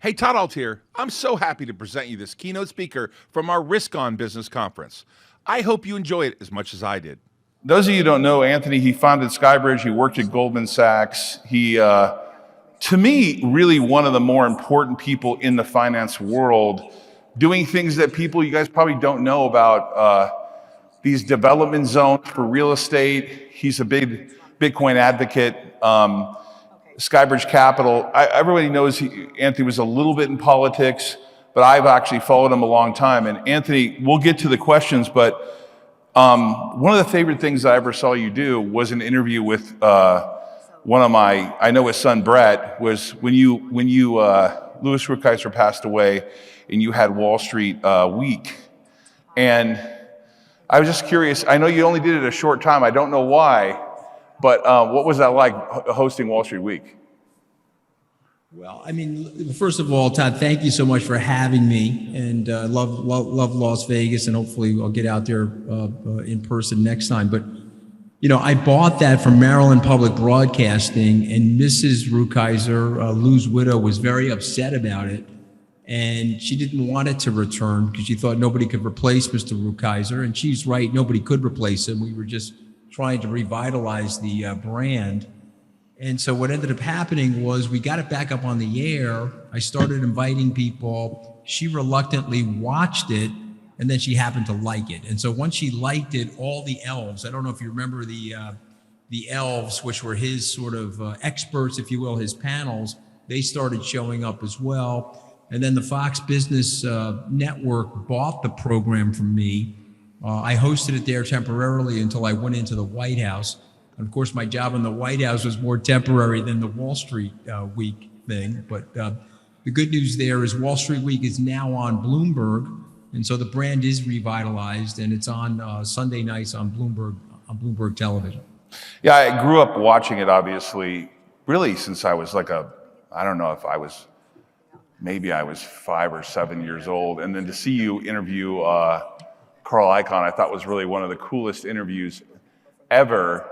Hey, Todd Ault here. I'm so happy to present you this keynote speaker from our Risk On Business Conference. I hope you enjoy it as much as I did. Those of you who don't know Anthony, he founded Skybridge. He worked at Goldman Sachs. He, to me, really one of the more important people in the finance world, doing things that you guys probably don't know about, these development zones for real estate. He's a big Bitcoin advocate. Skybridge Capital, everybody knows Anthony was a little bit in politics, but I've actually followed him a long time. And Anthony, we'll get to the questions, but one of the favorite things I ever saw you do was an interview with one of I know his son Brett, was when you Louis Rukeyser passed away and you had Wall Street Week. And I was just curious, I know you only did it a short time, I don't know why, but what was that like hosting Wall Street Week? Well, I mean, first of all, Todd, thank you so much for having me, and love Las Vegas, and hopefully I'll get out there in person next time. But you know, I bought that from Maryland Public Broadcasting, and Mrs. Rukeyser, Lou's widow, was very upset about it, and she didn't want it to return because she thought nobody could replace Mr. Rukeyser, and she's right, nobody could replace him. We were just trying to revitalize the brand. And so what ended up happening was we got it back up on the air. I started inviting people. She reluctantly watched it, and then she happened to like it. And so once she liked it, all the elves, I don't know if you remember the elves, which were his sort of experts, if you will, his panels, they started showing up as well. And then the Fox Business Network bought the program from me. I hosted it there temporarily until I went into the White House. And of course, my job in the White House was more temporary than the Wall Street Week thing. But the good news there is Wall Street Week is now on Bloomberg. And so the brand is revitalized, and it's on Sunday nights on Bloomberg television. Yeah, I grew up watching it, obviously, really since I was I don't know if maybe I was 5 or 7 years old. And then to see you interview Carl Icahn, I thought was really one of the coolest interviews ever.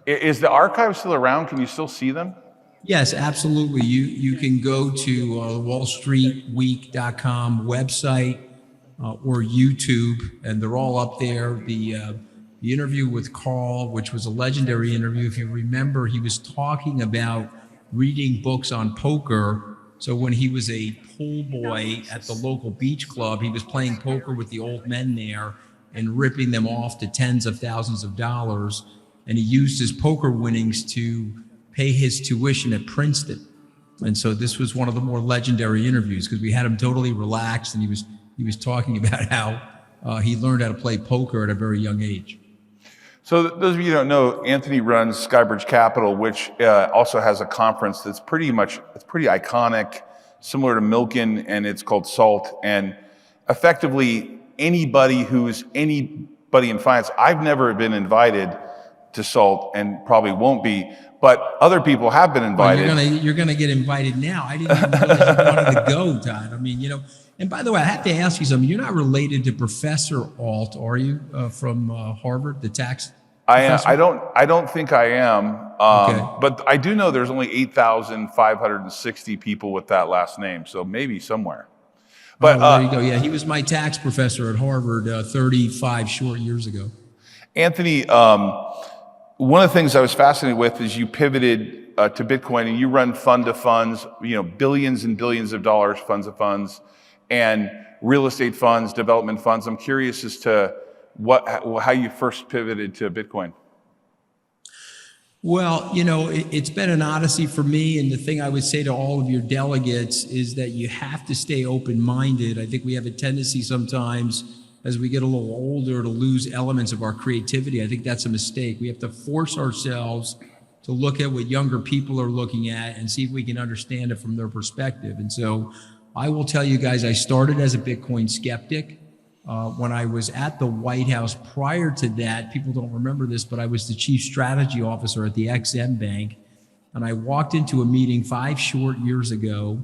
Is the archive still around? Can you still see them? Yes, absolutely. You can go to wallstreetweek.com website or YouTube, and they're all up there. The interview with Carl, which was a legendary interview. If you remember, he was talking about reading books on poker. So when he was a pool boy at the local beach club, he was playing poker with the old men there and ripping them off to tens of thousands of dollars. And he used his poker winnings to pay his tuition at Princeton. And so this was one of the more legendary interviews because we had him totally relaxed, and he was talking about how he learned how to play poker at a very young age. So those of you who don't know, Anthony runs Skybridge Capital, which also has a conference that's pretty iconic, similar to Milken, and it's called SALT. And effectively, anybody in finance, I've never been invited to SALT and probably won't be, but other people have been invited. Well, you're gonna get invited now. I didn't even realize you wanted to go, Todd. I mean, you know. And by the way, I have to ask you something. You're not related to Professor Ault, are you, from Harvard, the tax professor? I don't think I am. Okay. But I do know there's only 8,560 people with that last name, so maybe somewhere. But there you go. Yeah, he was my tax professor at Harvard 35 short years ago. Anthony, one of the things I was fascinated with is you pivoted to Bitcoin, and you run fund of funds, billions and billions of dollars, funds of funds, and real estate funds, development funds. I'm curious as to how you first pivoted to Bitcoin. Well, it's been an odyssey for me, and the thing I would say to all of your delegates is that you have to stay open-minded. I think we have a tendency sometimes as we get a little older to lose elements of our creativity. I think that's a mistake. We have to force ourselves to look at what younger people are looking at and see if we can understand it from their perspective. And so I will tell you guys, I started as a Bitcoin skeptic. When I was at the White House prior to that, people don't remember this, but I was the chief strategy officer at the XM Bank. And I walked into a meeting 5 short years ago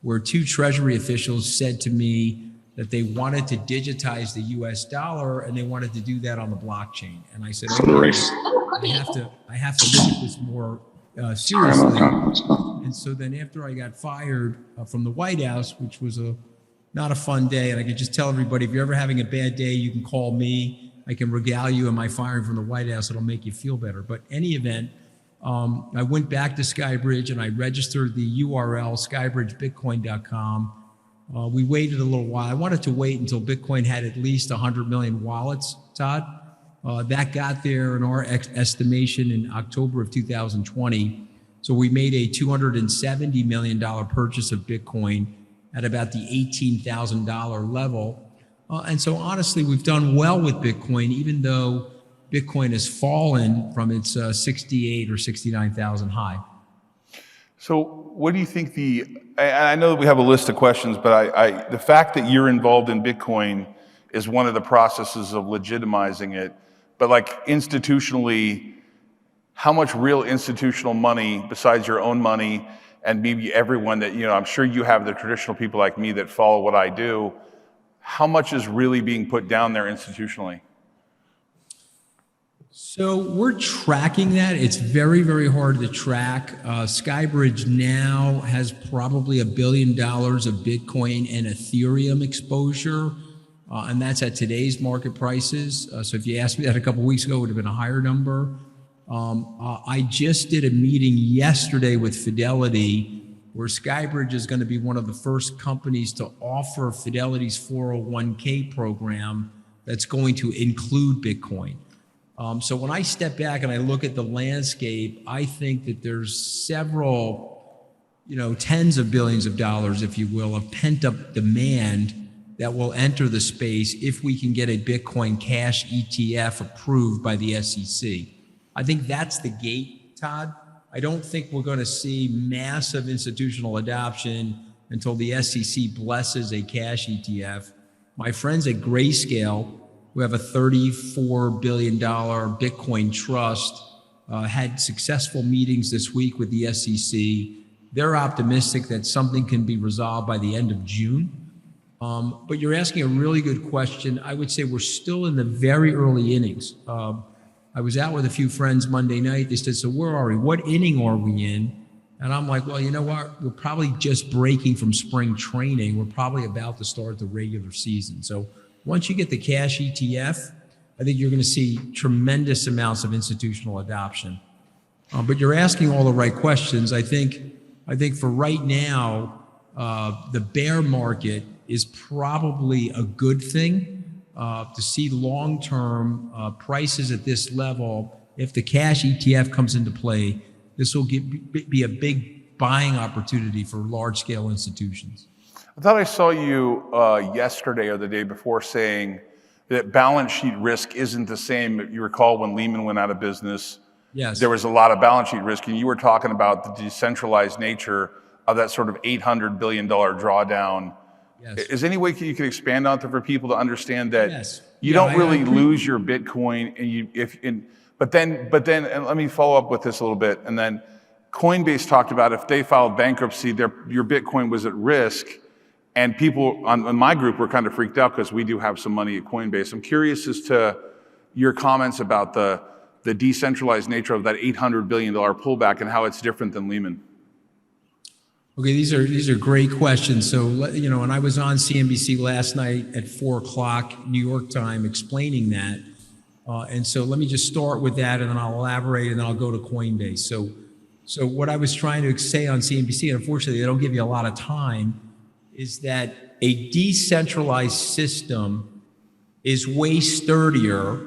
where 2 Treasury officials said to me that they wanted to digitize the US dollar and they wanted to do that on the blockchain. And I said, okay, I have to look at this more seriously. And so then after I got fired from the White House, which was not a fun day, and I could just tell everybody, if you're ever having a bad day, you can call me. I can regale you on my firing from the White House. It'll make you feel better. But any event, I went back to Skybridge and I registered the URL, skybridgebitcoin.com. We waited a little while. I wanted to wait until Bitcoin had at least 100 million wallets, Todd. That got there in our estimation in October of 2020. So we made a $270 million purchase of Bitcoin at about the $18,000 level. And so honestly, we've done well with Bitcoin, even though Bitcoin has fallen from its 68 or 69,000 high. So what do you think I know that we have a list of questions, but the fact that you're involved in Bitcoin is one of the processes of legitimizing it. But like institutionally, how much real institutional money besides your own money and maybe everyone that, I'm sure you have the traditional people like me that follow what I do, how much is really being put down there institutionally? So we're tracking that. It's very, very hard to track. Skybridge now has probably $1 billion of Bitcoin and Ethereum exposure, and that's at today's market prices. So if you asked me that a couple of weeks ago, it would have been a higher number. I just did a meeting yesterday with Fidelity where Skybridge is going to be one of the first companies to offer Fidelity's 401k program that's going to include Bitcoin. So when I step back and I look at the landscape, I think that there's several, tens of billions of dollars, if you will, of pent-up demand that will enter the space if we can get a Bitcoin Cash ETF approved by the SEC. I think that's the gate, Todd. I don't think we're going to see massive institutional adoption until the SEC blesses a cash ETF. My friends at Grayscale, who have a $34 billion Bitcoin trust, had successful meetings this week with the SEC. They're optimistic that something can be resolved by the end of June. But you're asking a really good question. I would say we're still in the very early innings. I was out with a few friends Monday night. They said, so where are we? What inning are we in? And I'm like, well, you know what? We're probably just breaking from spring training. We're probably about to start the regular season. So once you get the cash ETF, I think you're going to see tremendous amounts of institutional adoption. But you're asking all the right questions. I think for right now, the bear market is probably a good thing. To see long-term prices at this level, if the cash ETF comes into play, this will be a big buying opportunity for large-scale institutions. I thought I saw you yesterday or the day before saying that balance sheet risk isn't the same. You recall when Lehman went out of business, yes, there was a lot of balance sheet risk, and you were talking about the decentralized nature of that sort of $800 billion drawdown. Yes. Is there any way you could expand on it for people to understand that yes. you don't really lose your Bitcoin, but then and let me follow up with this a little bit. And then Coinbase talked about if they filed bankruptcy, your Bitcoin was at risk, and people on my group were kind of freaked out because we do have some money at Coinbase. I'm curious as to your comments about the decentralized nature of that $800 billion pullback and how it's different than Lehman. Okay, these are great questions. So, and I was on CNBC last night at 4:00 New York time explaining that. And so let me just start with that, and then I'll elaborate, and then I'll go to Coinbase. So what I was trying to say on CNBC, and unfortunately they don't give you a lot of time, is that a decentralized system is way sturdier.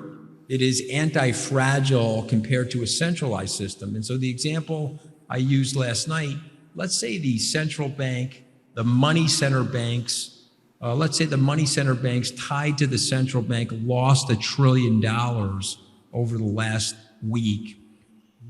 It is anti-fragile compared to a centralized system. And so the example I used last night, let's say the central bank, the money center banks, let's say the money center banks tied to the central bank lost $1 trillion over the last week.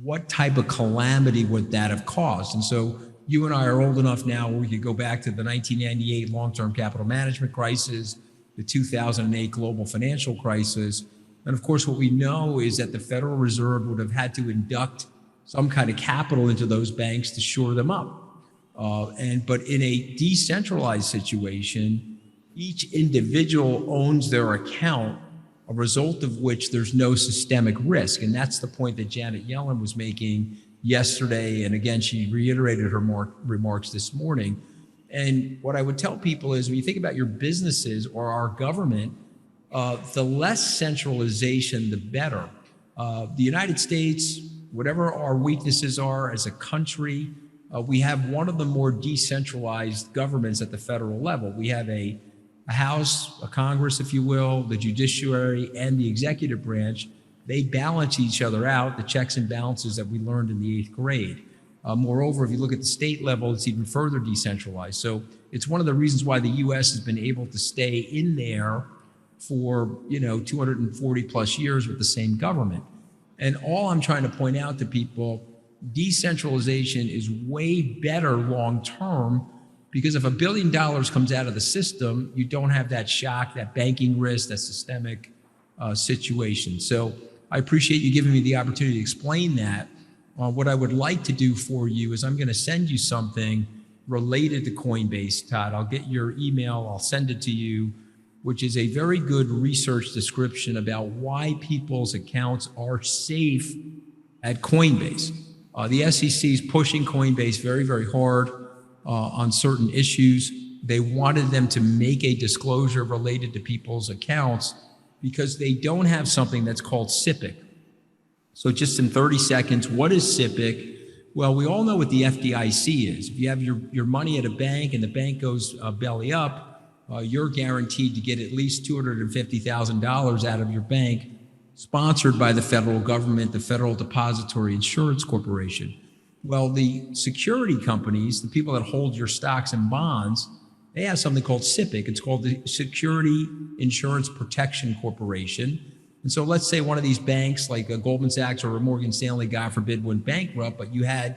What type of calamity would that have caused? And so you and I are old enough now where we could go back to the 1998 long-term capital management crisis, the 2008 global financial crisis. And of course, what we know is that the Federal Reserve would have had to induct some kind of capital into those banks to shore them up. But in a decentralized situation, each individual owns their account, a result of which there's no systemic risk. And that's the point that Janet Yellen was making yesterday, and again, she reiterated her remarks this morning. And what I would tell people is when you think about your businesses or our government, the less centralization, the better. The United States, whatever our weaknesses are as a country, we have one of the more decentralized governments at the federal level. We have a House, a Congress, if you will, the judiciary, and the executive branch. They balance each other out, the checks and balances that we learned in the 8th grade. Moreover, if you look at the state level, it's even further decentralized. So it's one of the reasons why the U.S. has been able to stay in there for 240 plus years with the same government. And all I'm trying to point out to people, decentralization is way better long term, because if $1 billion comes out of the system, you don't have that shock, that banking risk, that systemic situation. So I appreciate you giving me the opportunity to explain that. What I would like to do for you is I'm going to send you something related to Coinbase, Todd. I'll get your email, I'll send it to you, which is a very good research description about why people's accounts are safe at Coinbase. The SEC is pushing Coinbase very, very hard on certain issues. They wanted them to make a disclosure related to people's accounts because they don't have something that's called SIPC. So just in 30 seconds, what is SIPC? Well, we all know what the FDIC is. If you have your money at a bank and the bank goes belly up, you're guaranteed to get at least $250,000 out of your bank, sponsored by the federal government, the Federal Depository Insurance Corporation. Well, the security companies, the people that hold your stocks and bonds, they have something called SIPC. It's called the Security Insurance Protection Corporation. And so let's say one of these banks like a Goldman Sachs or a Morgan Stanley, God forbid, went bankrupt, but you had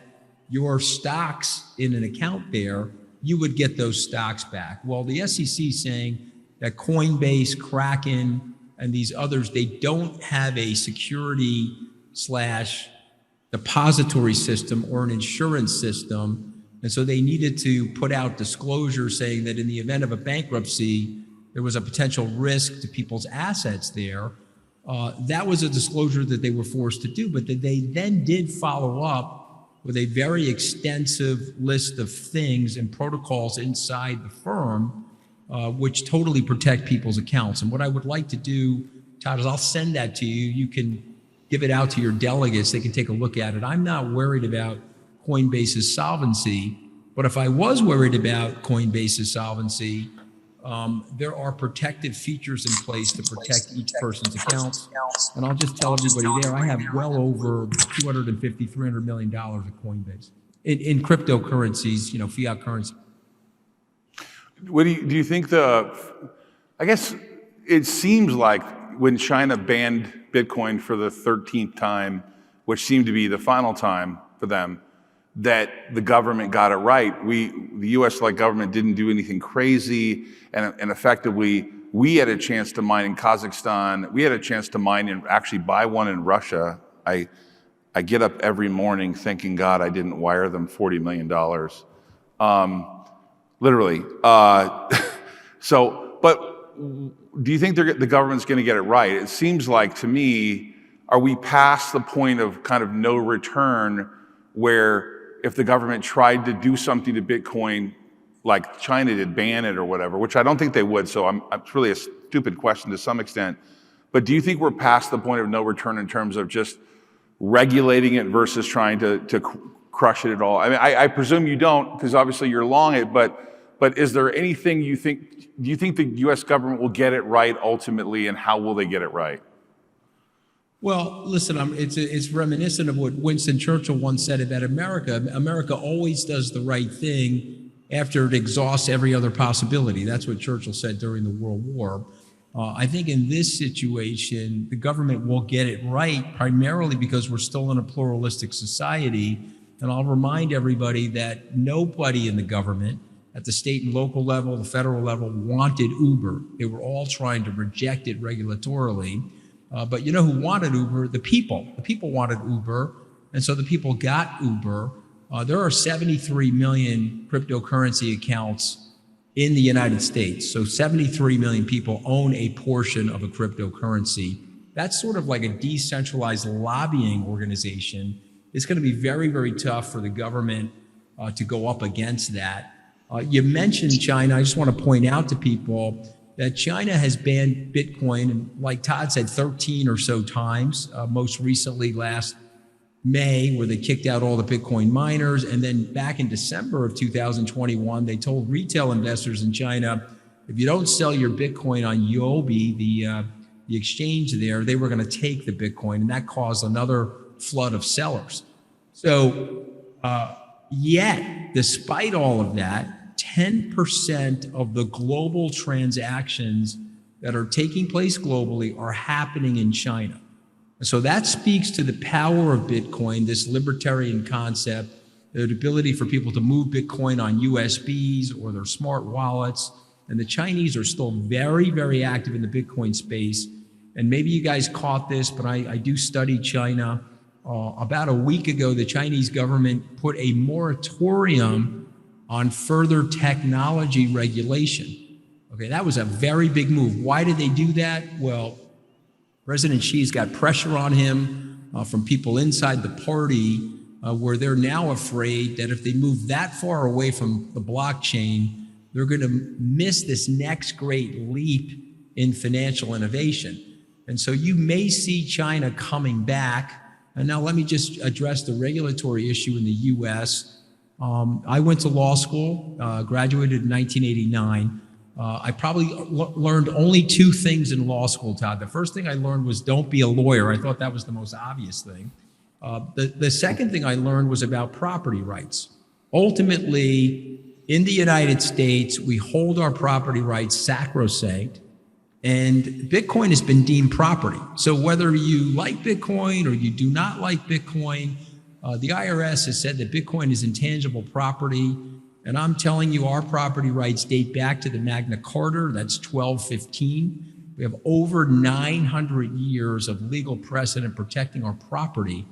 your stocks in an account there, you would get those stocks back. Well, the SEC is saying that Coinbase, Kraken, and these others, they don't have a security / depository system or an insurance system. And so they needed to put out disclosure saying that in the event of a bankruptcy, there was a potential risk to people's assets there. That was a disclosure that they were forced to do, but that they then did follow up with a very extensive list of things and protocols inside the firm, which totally protect people's accounts. And what I would like to do, Todd, is I'll send that to you. You can give it out to your delegates. They can take a look at it. I'm not worried about Coinbase's solvency, but if I was worried about Coinbase's solvency, there are protective features in place to protect each person's accounts. And I'll just tell everybody there, I have well over $250, $300 million at Coinbase in cryptocurrencies, fiat currency. What do you think I guess it seems like when China banned Bitcoin for the 13th time, which seemed to be the final time for them, that the government got it right. The US-like government didn't do anything crazy, and effectively, we had a chance to mine in Kazakhstan. We had a chance to mine and actually buy one in Russia. I get up every morning thanking God I didn't wire them $40 million. Literally. But do you think the government's going to get it right? It seems like, to me, are we past the point of kind of no return, where if the government tried to do something to Bitcoin, like China did, ban it or whatever, which I don't think they would, so it's really a stupid question to some extent. But do you think we're past the point of no return in terms of just regulating it versus trying to crush it at all? I mean, I presume you don't, because obviously you're long it, but is there anything do you think the US government will get it right ultimately, and how will they get it right? Well, listen, it's reminiscent of what Winston Churchill once said about America. America always does the right thing after it exhausts every other possibility. That's what Churchill said during the World War. I think in this situation, the government will get it right, primarily because we're still in a pluralistic society. And I'll remind everybody that nobody in the government, at the state and local level, the federal level, wanted Uber. They were all trying to reject it regulatorily. But you know who wanted Uber? The people. The people wanted Uber, and so the people got Uber. There are 73 million cryptocurrency accounts in the United States. So 73 million people own a portion of a cryptocurrency. That's sort of like a decentralized lobbying organization it's going to be very, very tough for the government to go up against that. You mentioned China. I just want to point out to people that China has banned Bitcoin, and like Todd said, 13 or so times, most recently last May, where they kicked out all the Bitcoin miners. And then back in December of 2021, they told retail investors in China, if you don't sell your Bitcoin on Yobi, the exchange there, they were going to take the Bitcoin, and that caused another flood of sellers. So yet, despite all of that, 10% of the global transactions that are taking place globally are happening in China. So that speaks to the power of Bitcoin, this libertarian concept, the ability for people to move Bitcoin on USBs or their smart wallets. And the Chinese are still very, very active in the Bitcoin space. And maybe you guys caught this, but I do study China. About a week ago, the Chinese government put a moratorium on further technology regulation. Okay, that was a very big move. Why did they do that? Well, President Xi's got pressure on him from people inside the party where they're now afraid that if they move that far away from the blockchain, they're going to miss this next great leap in financial innovation. And so you may see China coming back. And now let me just address the regulatory issue in the US. I went to law school, graduated in 1989. I probably learned only two things in law school, Todd. The first thing I learned was don't be a lawyer. I thought that was the most obvious thing. The second thing I learned was about property rights. Ultimately, in the United States, we hold our property rights sacrosanct, and Bitcoin has been deemed property. So whether you like Bitcoin or you do not like Bitcoin, the IRS has said that Bitcoin is intangible property. And I'm telling you, our property rights date back to the Magna Carta. That's 1215. We have over 900 years of legal precedent protecting our property.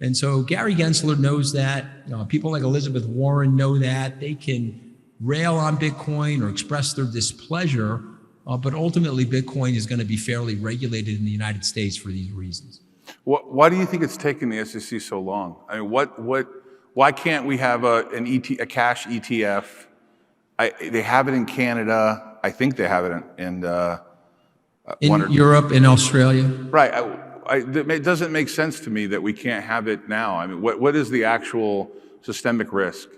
And so Gary Gensler knows that. People like Elizabeth Warren know that. They can rail on Bitcoin or express their displeasure, but ultimately Bitcoin is going to be fairly regulated in the United States for these reasons. Why do you think it's taken the SEC so long? I mean, why can't we have a cash ETF? They have it in Canada. I think they have it in Europe and Australia. Right. It doesn't make sense to me that we can't have it now. I mean, what is the actual systemic risk?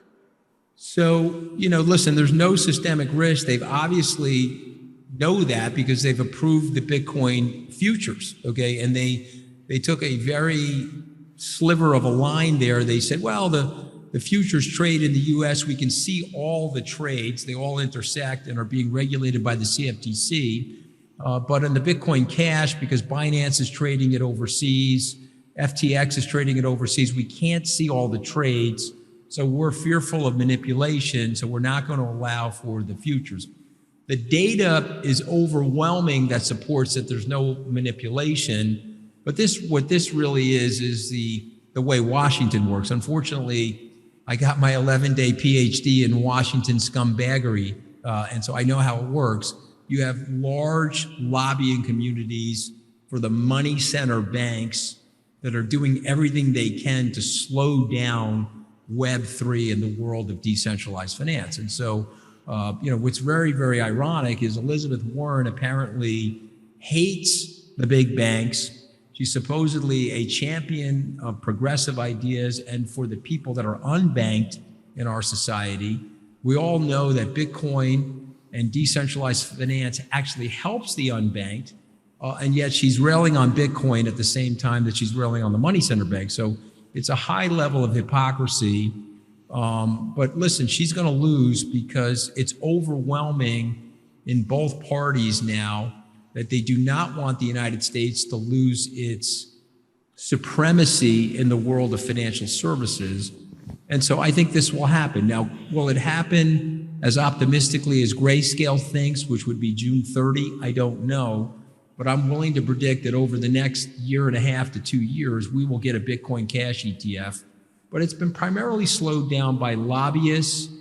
So, listen, there's no systemic risk. They've obviously know that because they've approved the Bitcoin futures, okay? And they took a very sliver of a line there. They said, well, the futures trade in the US, we can see all the trades. They all intersect and are being regulated by the CFTC. But in the Bitcoin Cash, because Binance is trading it overseas, FTX is trading it overseas, we can't see all the trades. So we're fearful of manipulation, so we're not going to allow for the futures. The data is overwhelming that supports that there's no manipulation. But what this really is the way Washington works. Unfortunately, I got my 11-day PhD in Washington scumbaggery, and so I know how it works. You have large lobbying communities for the money center banks that are doing everything they can to slow down Web3 in the world of decentralized finance. And so, what's very, very ironic is Elizabeth Warren apparently hates the big banks. She's supposedly a champion of progressive ideas and for the people that are unbanked in our society. We all know that Bitcoin and decentralized finance actually helps the unbanked, and yet she's railing on Bitcoin at the same time that she's railing on the money center bank. So it's a high level of hypocrisy. But listen, she's going to lose because it's overwhelming in both parties now that they do not want the United States to lose its supremacy in the world of financial services. And so I think this will happen. Now, will it happen as optimistically as Grayscale thinks, which would be June 30? I don't know. But I'm willing to predict that over the next year and a half to 2 years, we will get a Bitcoin Cash ETF. But it's been primarily slowed down by lobbyists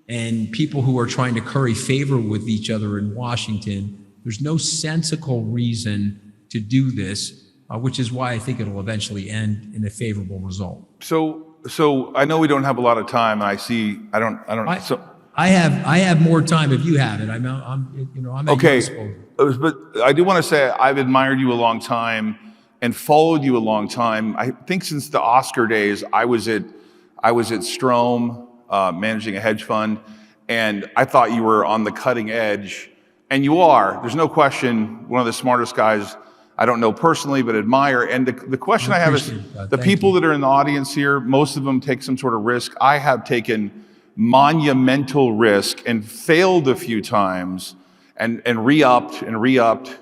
and people who are trying to curry favor with each other in Washington. There's no sensical reason to do this. which is why I think it'll eventually end in a favorable result. So I know we don't have a lot of time. I don't. So I have more time if you have it. I'm at okay, your disposal. but I do want to say I've admired you a long time and followed you a long time. I think since the Oscar days, I was at Strom managing a hedge fund, and I thought you were on the cutting edge, and you are. There's no question. One of the smartest guys I don't know personally, but admire. And the question I have is, the people that are in the audience here, most of them take some sort of risk. I have taken monumental risk and failed a few times and re-upped.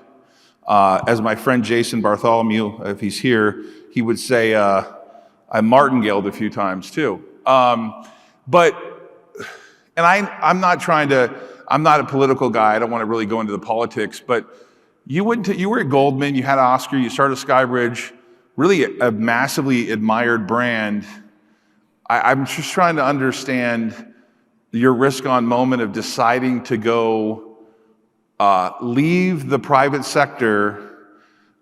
As my friend Jason Bartholomew, if he's here, he would say, I martingaled a few times too. I'm not a political guy. I don't want to really go into the politics, but you were at Goldman, you had Oscar, you started Skybridge, really a massively admired brand. I'm just trying to understand your risk-on moment of deciding to go leave the private sector,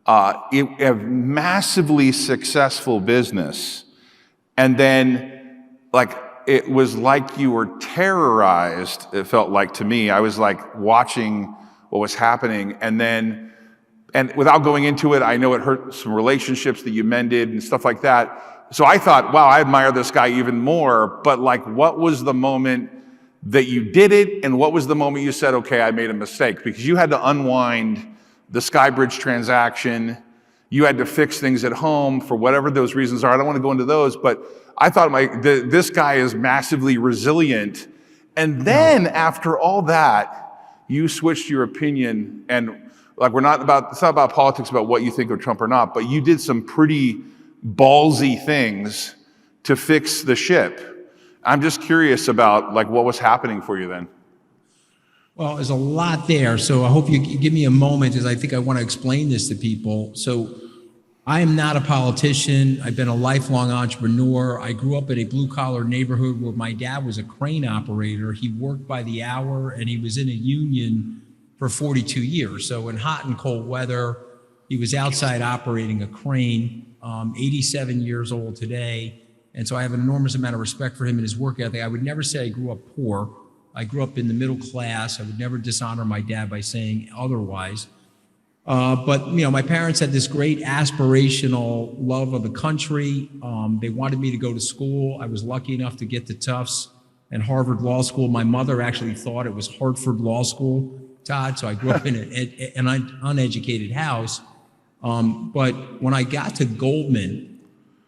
a massively successful business, and then it was like you were terrorized, it felt like to me. I was like watching what was happening, and without going into it, I know it hurt some relationships that you mended and stuff like that. So I thought, wow, I admire this guy even more, but what was the moment that you did it, and what was the moment you said, okay, I made a mistake? Because you had to unwind the Skybridge transaction, you had to fix things at home for whatever those reasons are. I don't want to go into those, but I thought this guy is massively resilient. And then after all that, you switched your opinion, and it's not about politics, about what you think of Trump or not, but you did some pretty ballsy things to fix the ship. I'm just curious about what was happening for you then. Well, there's a lot there, so I hope you give me a moment, as I think I want to explain this to people. So I am not a politician. I've been a lifelong entrepreneur. I grew up in a blue-collar neighborhood where my dad was a crane operator. He worked by the hour, and he was in a union for 42 years. So in hot and cold weather, he was outside operating a crane, 87 years old today. And so I have an enormous amount of respect for him and his work ethic. I would never say I grew up poor. I grew up in the middle class. I would never dishonor my dad by saying otherwise. But my parents had this great aspirational love of the country. They wanted me to go to school. I was lucky enough to get to Tufts and Harvard Law School. My mother actually thought it was Hartford Law School, Todd. So I grew up in an uneducated house. But when I got to Goldman,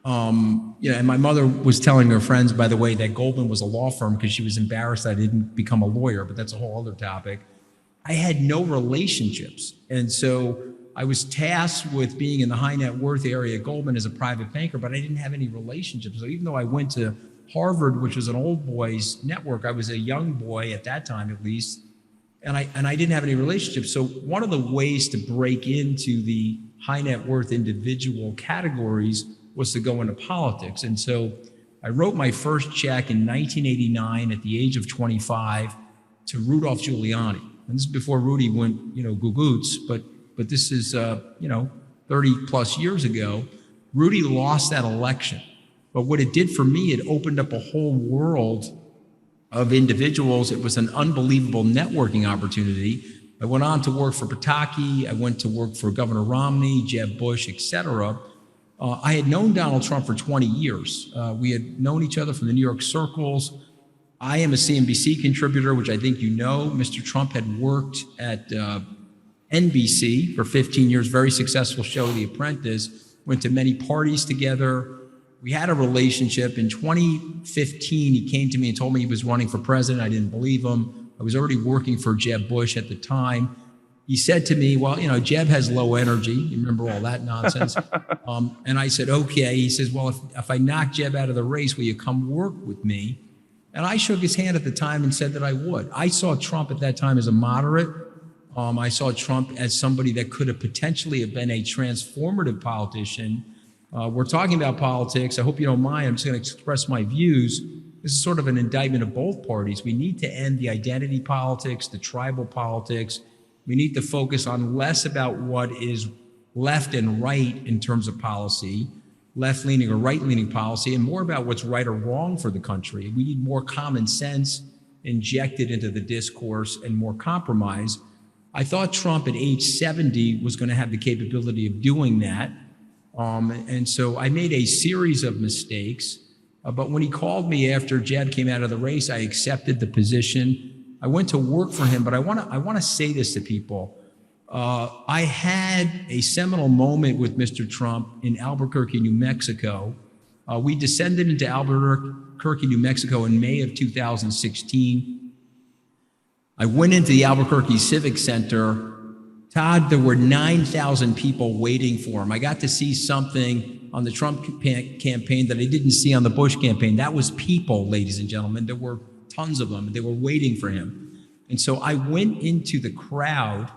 and my mother was telling her friends, by the way, that Goldman was a law firm because she was embarrassed I didn't become a lawyer, but that's a whole other topic. I had no relationships. And so I was tasked with being in the high net worth area at Goldman as a private banker, but I didn't have any relationships. So even though I went to Harvard, which was an old boys network, I was a young boy at that time, at least, and I didn't have any relationships. So one of the ways to break into the high net worth individual categories was to go into politics. And so I wrote my first check in 1989 at the age of 25 to Rudolph Giuliani. And this is before Rudy went, goo-goots, but this is, 30 plus years ago. Rudy lost that election. But what it did for me, it opened up a whole world of individuals. It was an unbelievable networking opportunity. I went on to work for Pataki. I went to work for Governor Romney, Jeb Bush, et cetera. I had known Donald Trump for 20 years. We had known each other from the New York circles. I am a CNBC contributor, which I think you know. Mr. Trump had worked at NBC for 15 years, very successful show, The Apprentice, went to many parties together. We had a relationship. In 2015, he came to me and told me he was running for president. I didn't believe him. I was already working for Jeb Bush at the time. He said to me, well, Jeb has low energy. You remember all that nonsense? And I said, okay. He says, well, if I knock Jeb out of the race, will you come work with me? And I shook his hand at the time and said that I would. I saw Trump at that time as a moderate. I saw Trump as somebody that could have potentially have been a transformative politician. We're talking about politics. I hope you don't mind. I'm just going to express my views. This is sort of an indictment of both parties. We need to end the identity politics, the tribal politics. We need to focus on less about what is left and right in terms of policy, left-leaning or right-leaning policy, and more about what's right or wrong for the country. We need more common sense injected into the discourse and more compromise. I thought Trump at age 70 was going to have the capability of doing that. And so I made a series of mistakes. But when he called me after Jeb came out of the race, I accepted the position. I went to work for him, but I want to say this to people. I had a seminal moment with Mr. Trump in Albuquerque, New Mexico. We descended into Albuquerque, New Mexico in May of 2016. I went into the Albuquerque Civic Center. Todd, there were 9,000 people waiting for him. I got to see something on the Trump campaign that I didn't see on the Bush campaign. That was people, ladies and gentlemen. There were tons of them. They were waiting for him. And so I went into the crowd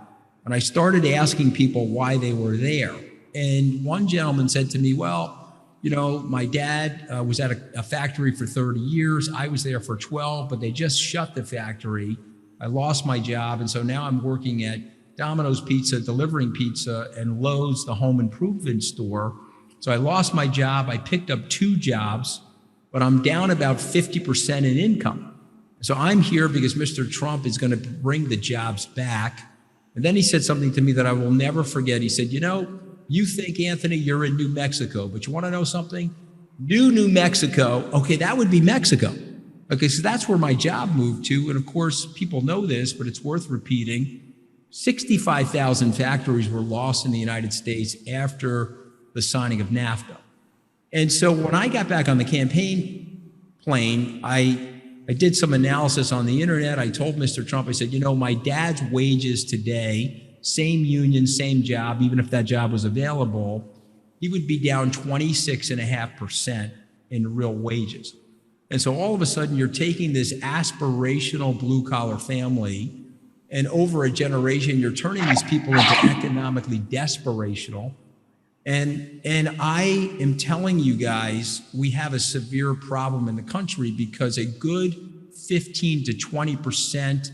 and I started asking people why they were there. And one gentleman said to me, well, you know, my dad was at a factory for 30 years. I was there for 12, but they just shut the factory. I lost my job. And so now I'm working at Domino's Pizza, delivering pizza, and Lowe's, the home improvement store. So I lost my job. I picked up 2 jobs, but I'm down about 50% in income. So I'm here because Mr. Trump is going to bring the jobs back. And then he said something to me that I will never forget. He said, you know, you think, Anthony, you're in New Mexico, but you want to know something? New Mexico. Okay, that would be Mexico. Okay, so that's where my job moved to. And of course, people know this, but it's worth repeating. 65,000 factories were lost in the United States after the signing of NAFTA. And so when I got back on the campaign plane, I did some analysis on the internet. I told Mr. Trump, I said, you know, my dad's wages today, same union, same job, even if that job was available, he would be down 26.5% in real wages. And so all of a sudden you're taking this aspirational blue collar family, and over a generation, you're turning these people into economically desperational. And I am telling you guys, we have a severe problem in the country because a good 15 to 20%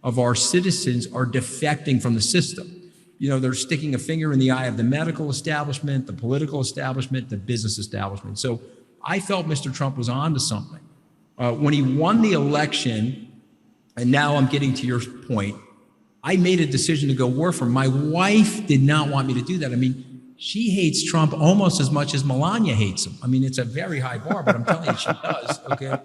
of our citizens are defecting from the system. You know, they're sticking a finger in the eye of the medical establishment, the political establishment, the business establishment. So I felt Mr. Trump was on to something. When he won the election, and now I'm getting to your point, I made a decision to go work for him. My wife did not want me to do that. I mean, she hates Trump almost as much as Melania hates him. I mean, it's a very high bar, but I'm telling you, she does, okay?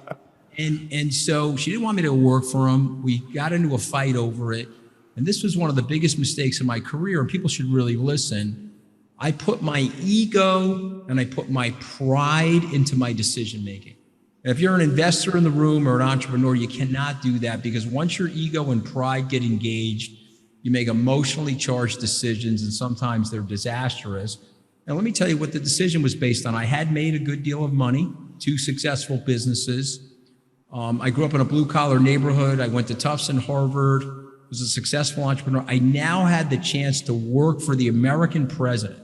And so she didn't want me to work for him. We got into a fight over it. And this was one of the biggest mistakes in my career, and people should really listen. I put my ego and I put my pride into my decision-making. And if you're an investor in the room or an entrepreneur, you cannot do that, because once your ego and pride get engaged, you make emotionally charged decisions, and sometimes they're disastrous. And let me tell you what the decision was based on. I had made a good deal of money, 2 successful businesses. I grew up in a blue-collar neighborhood. I went to Tufts and Harvard, was a successful entrepreneur. I now had the chance to work for the American president.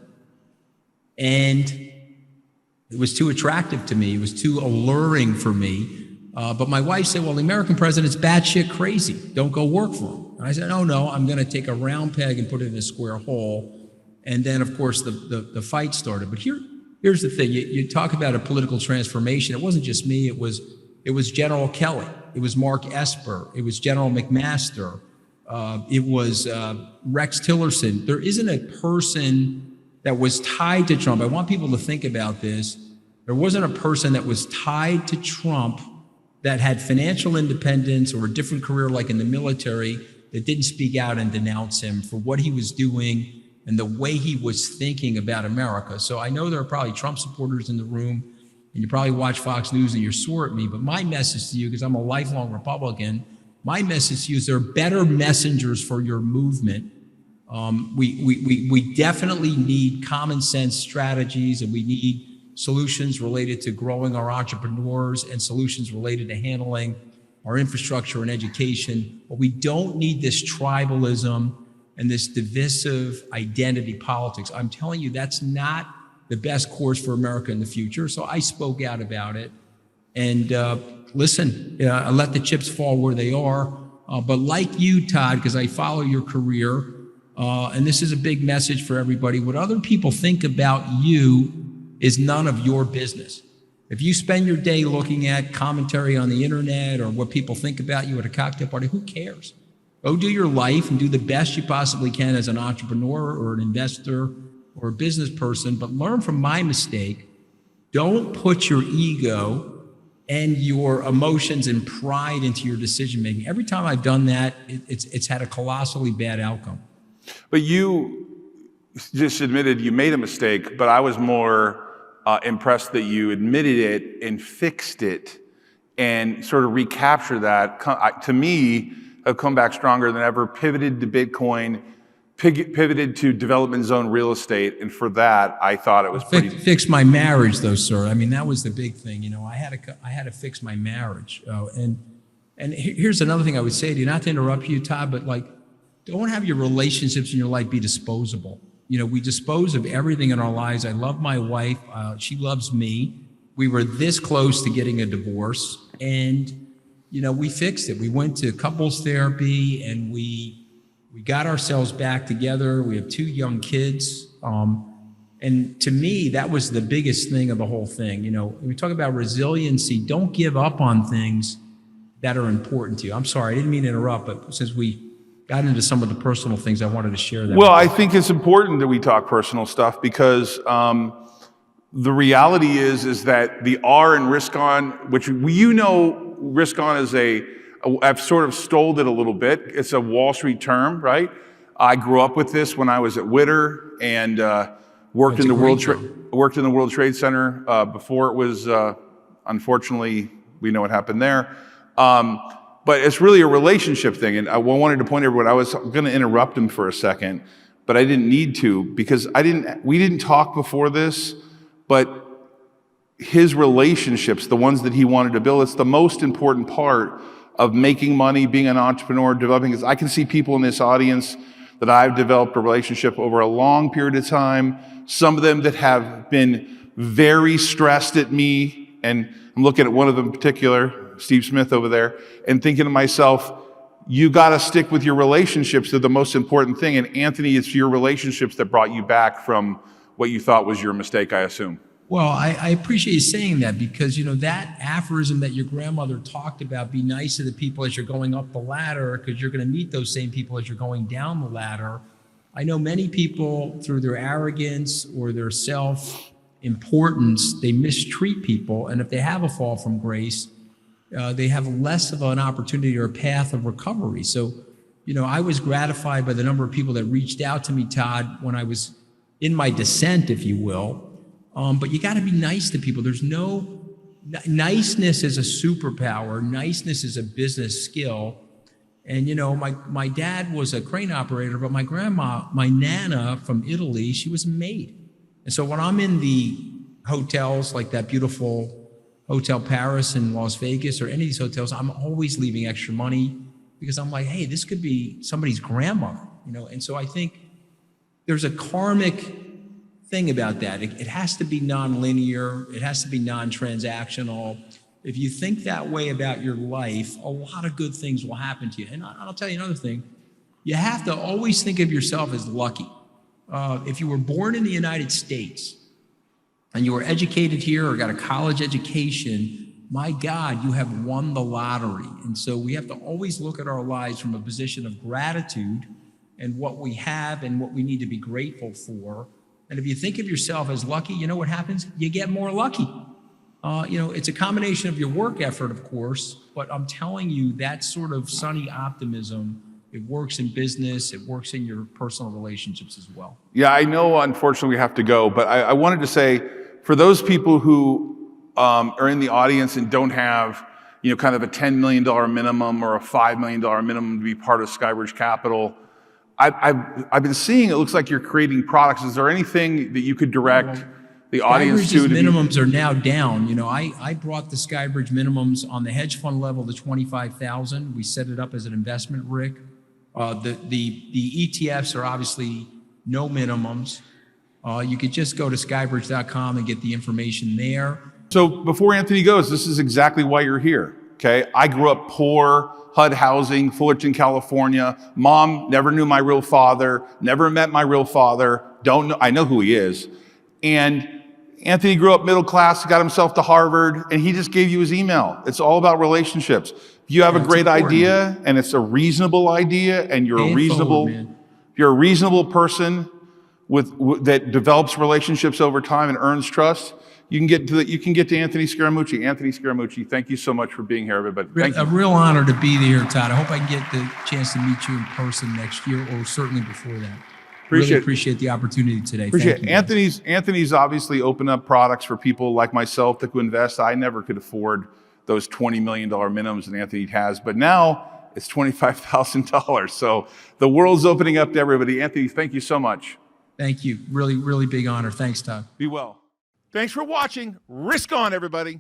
And it was too attractive to me. It was too alluring for me. But my wife said, well, the American president's batshit crazy. Don't go work for him. And I said, oh, no, I'm going to take a round peg and put it in a square hole. And then, of course, the fight started. But here's the thing. You talk about a political transformation. It wasn't just me. It was General Kelly. It was Mark Esper. It was General McMaster. It was Rex Tillerson. There isn't a person that was tied to Trump. I want people to think about this. There wasn't a person that was tied to Trump that had financial independence or a different career like in the military that didn't speak out and denounce him for what he was doing and the way he was thinking about America. So I know there are probably Trump supporters in the room, and you probably watch Fox News and you're sore at me, but my message to you, because I'm a lifelong Republican, my message to you is there are better messengers for your movement. We definitely need common sense strategies, and we need solutions related to growing our entrepreneurs and solutions related to handling our infrastructure and education. But we don't need this tribalism and this divisive identity politics. I'm telling you, that's not the best course for America in the future. So I spoke out about it. And listen, I let the chips fall where they are. But like you, Todd, because I follow your career, and this is a big message for everybody. What other people think about you is none of your business. If you spend your day looking at commentary on the internet or what people think about you at a cocktail party, who cares? Go do your life and do the best you possibly can as an entrepreneur or an investor or a business person, but learn from my mistake. Don't put your ego and your emotions and pride into your decision making. Every time I've done that, it's had a colossally bad outcome. But you just admitted you made a mistake, but I was more impressed that you admitted it and fixed it and sort of recaptured that. To me, have come back stronger than ever, pivoted to Bitcoin, pivoted to development zone real estate. And for that, I thought it was pretty... Fix my marriage though, sir. I mean, that was the big thing. You know, I had to fix my marriage. And here's another thing I would say to you, not to interrupt you, Todd, but like, don't have your relationships in your life be disposable. You know, we dispose of everything in our lives. I love my wife. She loves me. We were this close to getting a divorce, and, you know, we fixed it. We went to couples therapy, and we got ourselves back together. We have 2 young kids. And to me, that was the biggest thing of the whole thing. You know, when we talk about resiliency, don't give up on things that are important to you. I'm sorry, I didn't mean to interrupt, but since we got into some of the personal things, I wanted to share that. Well, I think it's important that we talk personal stuff because the reality is that the R in risk on, which risk on is I've sort of stole it a little bit. It's a Wall Street term, right? I grew up with this when I was at Witter and worked in the World Trade Center before it was, unfortunately, we know what happened there. But it's really a relationship thing. And I wanted to point everyone, I was going to interrupt him for a second, but I didn't need to because we didn't talk before this, but his relationships, the ones that he wanted to build, it's the most important part of making money, being an entrepreneur, developing. I can see people in this audience that I've developed a relationship over a long period of time, some of them that have been very stressed at me, and I'm looking at one of them in particular, Steve Smith over there, and thinking to myself, you got to stick with your relationships. They're the most important thing. And Anthony, it's your relationships that brought you back from what you thought was your mistake, I assume. Well, I appreciate you saying that because, you know, that aphorism that your grandmother talked about, be nice to the people as you're going up the ladder, because you're going to meet those same people as you're going down the ladder. I know many people, through their arrogance or their self-importance, they mistreat people. And if they have a fall from grace, they have less of an opportunity or a path of recovery. So, you know, I was gratified by the number of people that reached out to me, Todd, when I was in my descent, if you will. But you got to be nice to people. There's niceness is a superpower. Niceness is a business skill. And, you know, my dad was a crane operator, but my grandma, my Nana from Italy, she was a maid. And so when I'm in the hotels, like that beautiful Hotel Paris in Las Vegas or any of these hotels, I'm always leaving extra money because I'm like, hey, this could be somebody's grandmother, you know? And so I think there's a karmic thing about that. It has to be nonlinear. It has to be non-transactional. If you think that way about your life, a lot of good things will happen to you. And I'll tell you another thing. You have to always think of yourself as lucky. If you were born in the United States and you were educated here or got a college education, my God, you have won the lottery. And so we have to always look at our lives from a position of gratitude and what we have and what we need to be grateful for. And if you think of yourself as lucky, you know what happens? You get more lucky. You know, it's a combination of your work effort, of course, but I'm telling you, that sort of sunny optimism, it works in business, it works in your personal relationships as well. Yeah, I know, unfortunately, we have to go, but I wanted to say, for those people who are in the audience and don't have, you know, kind of a $10 million minimum or a $5 million minimum to be part of Skybridge Capital, I've been seeing, it looks like you're creating products. Is there anything that you could direct the audience to? Minimums are now down. You know, I brought the Skybridge minimums on the hedge fund level to 25,000. We set it up as an investment rig. The ETFs are obviously no minimums. You could just go to skybridge.com and get the information there. So before Anthony goes, this is exactly why you're here. okay? I grew up poor, HUD housing, Fullerton, California. Mom never knew my real father, never met my real father, I know who he is. And Anthony grew up middle class, got himself to Harvard, and he just gave you his email. It's all about relationships. If you have a great idea and it's a reasonable idea and you're a reasonable person that develops relationships over time and earns trust, you can get to Anthony Scaramucci. Anthony Scaramucci, thank you so much for being here, everybody. Thank you. A real honor to be here, Todd. I hope I can get the chance to meet you in person next year, or certainly before that. Really appreciate the opportunity today. Thank you. Anthony's obviously opened up products for people like myself that could invest. I never could afford those $20 million minimums that Anthony has, but now it's $25,000. So the world's opening up to everybody. Anthony, thank you so much. Thank you. Really, really big honor. Thanks, Todd. Be well. Thanks for watching. Risk on, everybody.